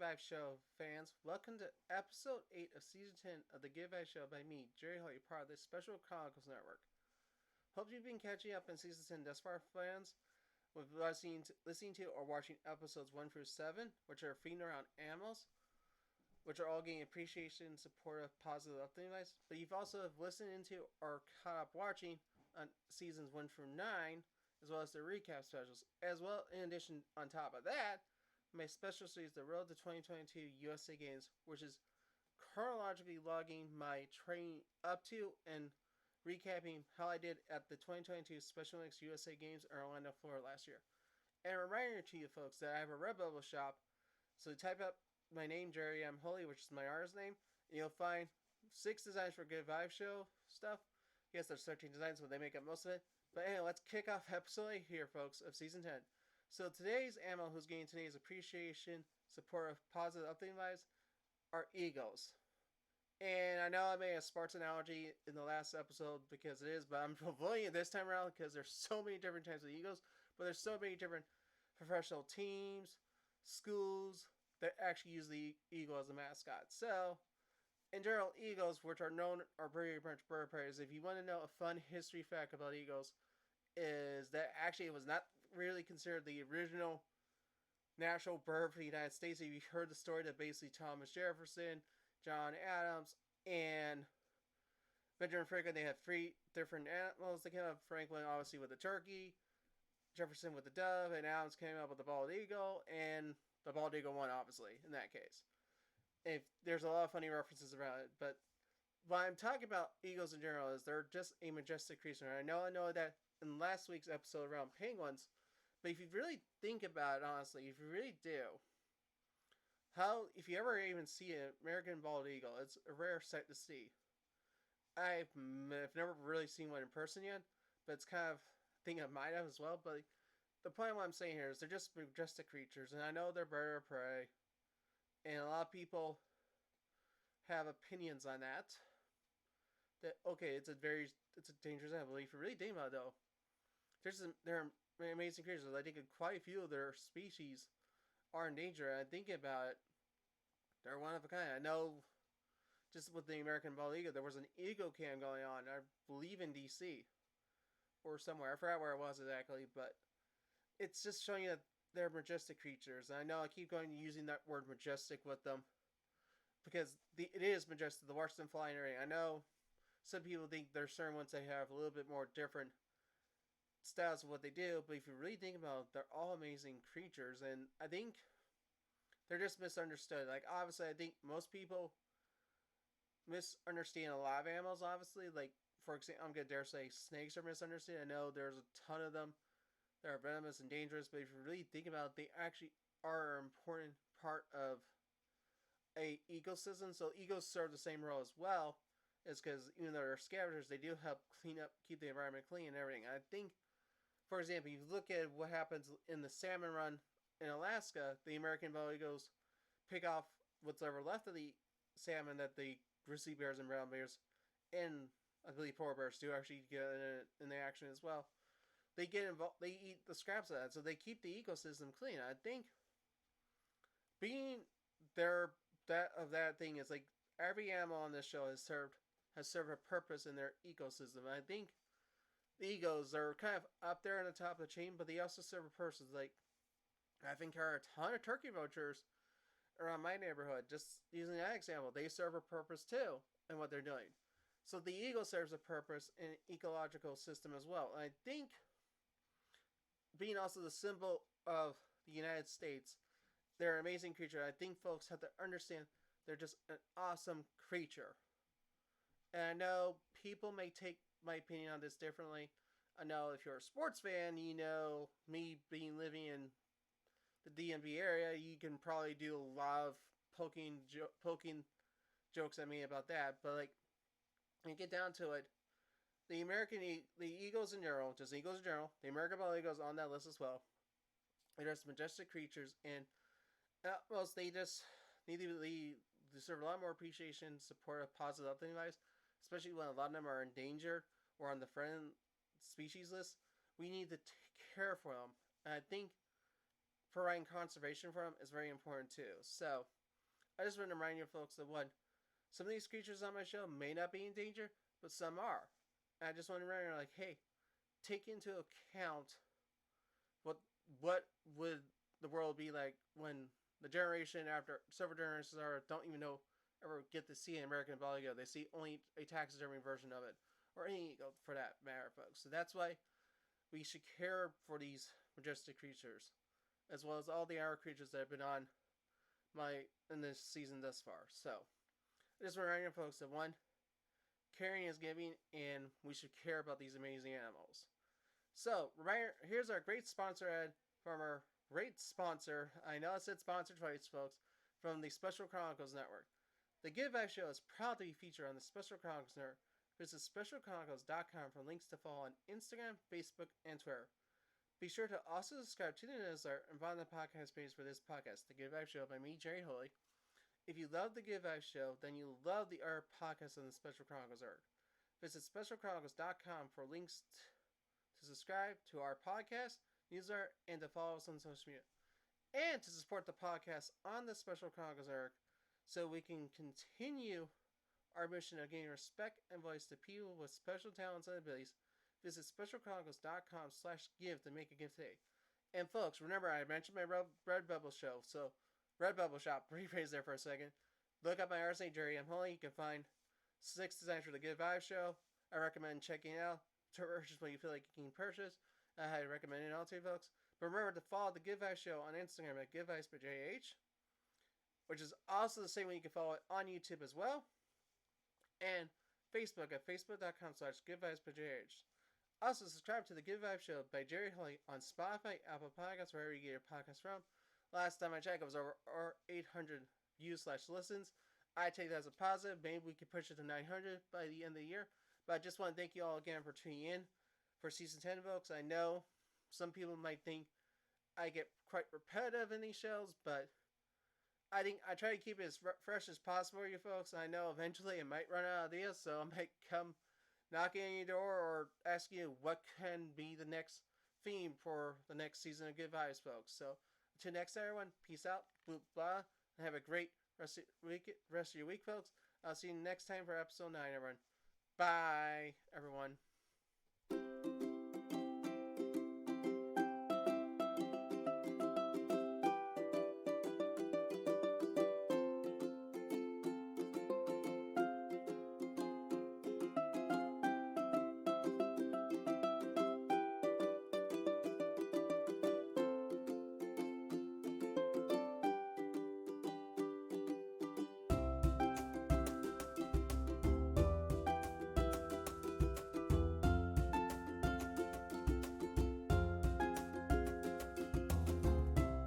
Vibes Show fans. Welcome to episode 8 of season 10 of the Give Vibes Show by me, Jerry Hoy, part of the Special Chronicles Network. Hope you've been catching up in season 10 thus far, fans, with listening to or watching episodes 1 through 7, which are themed around animals, which are all getting appreciation, supportive, positive uplifting advice. But you've also listened into or caught up watching on seasons 1 through 9, as well as the recap specials, as well in addition on top of that my special series, The Road to 2022 USA Games, which is chronologically logging my training up to and recapping how I did at the 2022 Special Olympics USA Games in Orlando, Florida last year. And a reminder to you folks that I have a Redbubble shop, so type up my name, Jerry M. Holy, which is my artist name, and you'll find 6 designs for Good Vibe Show stuff. Yes, there's 13 designs, but they make up most of it. But anyway, let's kick off episode 8 here, folks, of season 10. So today's animal who's getting today's appreciation, supportive, positive, updating vibes are eagles. And I know I made a sports analogy in the last episode because it is, but I'm avoiding it this time around because there's so many different types of eagles, but there's so many different professional teams, schools that actually use the eagle as a mascot. So, in general, eagles, which are known are pretty much bird predators. If you want to know a fun history fact about eagles, is that actually it was not really considered the original national bird for the United States. If you heard the story that basically Thomas Jefferson, John Adams, and Benjamin Franklin, they had 3 different animals that came up. Franklin obviously with the turkey, Jefferson with the dove, and Adams came up with the bald eagle, and the bald eagle won obviously in that case. If there's a lot of funny references around it, but what I'm talking about eagles in general is they're just a majestic creature. And I know that in last week's episode around penguins, but if you really think about it, honestly, if you really do, if you ever even see an American bald eagle, it's a rare sight to see. I've never really seen one in person yet, but it's kind of a thing I might have as well. But the point of what I'm saying here is they're just majestic creatures, and I know they're bird of prey, and a lot of people have opinions on that. That okay, it's a dangerous animal. But if you really think about it, though, they're amazing creatures. I think quite a few of their species are in danger. And thinking about it, they're one of a kind. I know just with the American bald eagle, there was an eagle cam going on, I believe in DC or somewhere. I forgot where it was exactly, but it's just showing you that they're majestic creatures. And I know I keep going using that word majestic with them because it is majestic. The watch them fly and everything. I know some people think there's certain ones that have a little bit more different styles of what they do, but if you really think about it, they're all amazing creatures, and I think they're just misunderstood. Like, obviously, I think most people misunderstand a lot of animals, obviously. Like, for example, I'm going to dare say snakes are misunderstood. I know there's a ton of them that are venomous and dangerous, but if you really think about it, they actually are an important part of a ecosystem. So eagles serve the same role as well, is because even though they're scavengers, they do help clean up, keep the environment clean and everything. I think, for example, you look at what happens in the salmon run in Alaska, the American bald eagles pick off what's ever left of the salmon that the grizzly bears and brown bears, and I believe polar bears do actually get in the action as well. They get involved. They eat the scraps of that, so they keep the ecosystem clean. I think being there that thing is like every animal on this show has served a purpose in their ecosystem. And I think the eagles are kind of up there on the top of the chain, but they also serve a purpose. Like, I think there are a ton of turkey vultures around my neighborhood. Just using that example, they serve a purpose too in what they're doing. So the eagle serves a purpose in an ecological system as well. And I think being also the symbol of the United States, they're an amazing creature. I think folks have to understand they're just an awesome creature. And I know people may take my opinion on this differently. I know if you're a sports fan, you know me being living in the DMV area, you can probably do a lot of poking jokes at me about that. But like, when you get down to it, the Eagles in general, just Eagles in general, the American bald eagles on that list as well. They're just majestic creatures, and at most they just need to deserve a lot more appreciation, support, positive updating advice, especially when a lot of them are endangered or on the threatened species list. We need to take care for them. And I think providing conservation for them is very important too. So I just want to remind you folks that one, some of these creatures on my show may not be in danger, but some are. And I just want to remind you, like, hey, take into account what what would the world be like when the generation after several generations are don't even know ever get to see an American bald eagle. They see only a taxidermy version of it, or any eagle for that matter, folks. So that's why we should care for these majestic creatures, as well as all the other creatures that have been on my in this season thus far. So I just want to remind you folks that one, caring is giving, and we should care about these amazing animals. So, reminder, here's our great sponsor ad from our great sponsor. I know I said sponsored twice, folks, from the Special Chronicles Network. The Give Back Show is proud to be featured on the Special Chronicles Network. Visit specialchronicles.com for links to follow on Instagram, Facebook, and Twitter. Be sure to also subscribe to the newsletter and follow the podcast page for this podcast, The Give Back Show by me, Jerry Holy. If you love The Give Back Show, then you love the other podcasts on the Special Chronicles Network. Visit specialchronicles.com for links to subscribe to our podcast, newsletter, and to follow us on social media. And to support the podcast on the Special Chronicles Network so we can continue our mission of gaining respect and voice to people with special talents and abilities. Visit specialchronicles.com/give to make a gift today. And folks, remember I mentioned my Redbubble show, so Redbubble shop, rephrase there for a second. Look up my RSA Jerry M. Holy. You can find 6 designs for the Give Vibe show. I recommend checking it out to purchase what you feel like you can purchase. I highly recommend it all to you folks. But remember to follow the Give Vibe show on Instagram at GiveVibesByJH, which is also the same way you can follow it on YouTube as well. And Facebook at facebook.com/GiveVibesByJH. Also, subscribe to the Give Vibe Show by Jerry Holy on Spotify, Apple Podcasts, wherever you get your podcasts from. Last time I checked, it was over 800 views/listens. I take that as a positive. Maybe we could push it to 900 by the end of the year. But I just want to thank you all again for tuning in for Season 10, folks. I know some people might think I get quite repetitive in these shows, but I think I try to keep it as fresh as possible for you folks. I know eventually it might run out of ideas, so I might come knocking on your door or ask you what can be the next theme for the next season of Good Vibes, folks. So until next time, everyone, peace out, blah, blah, and have a great rest of your week, folks. I'll see you next time for episode 9, everyone. Bye, everyone.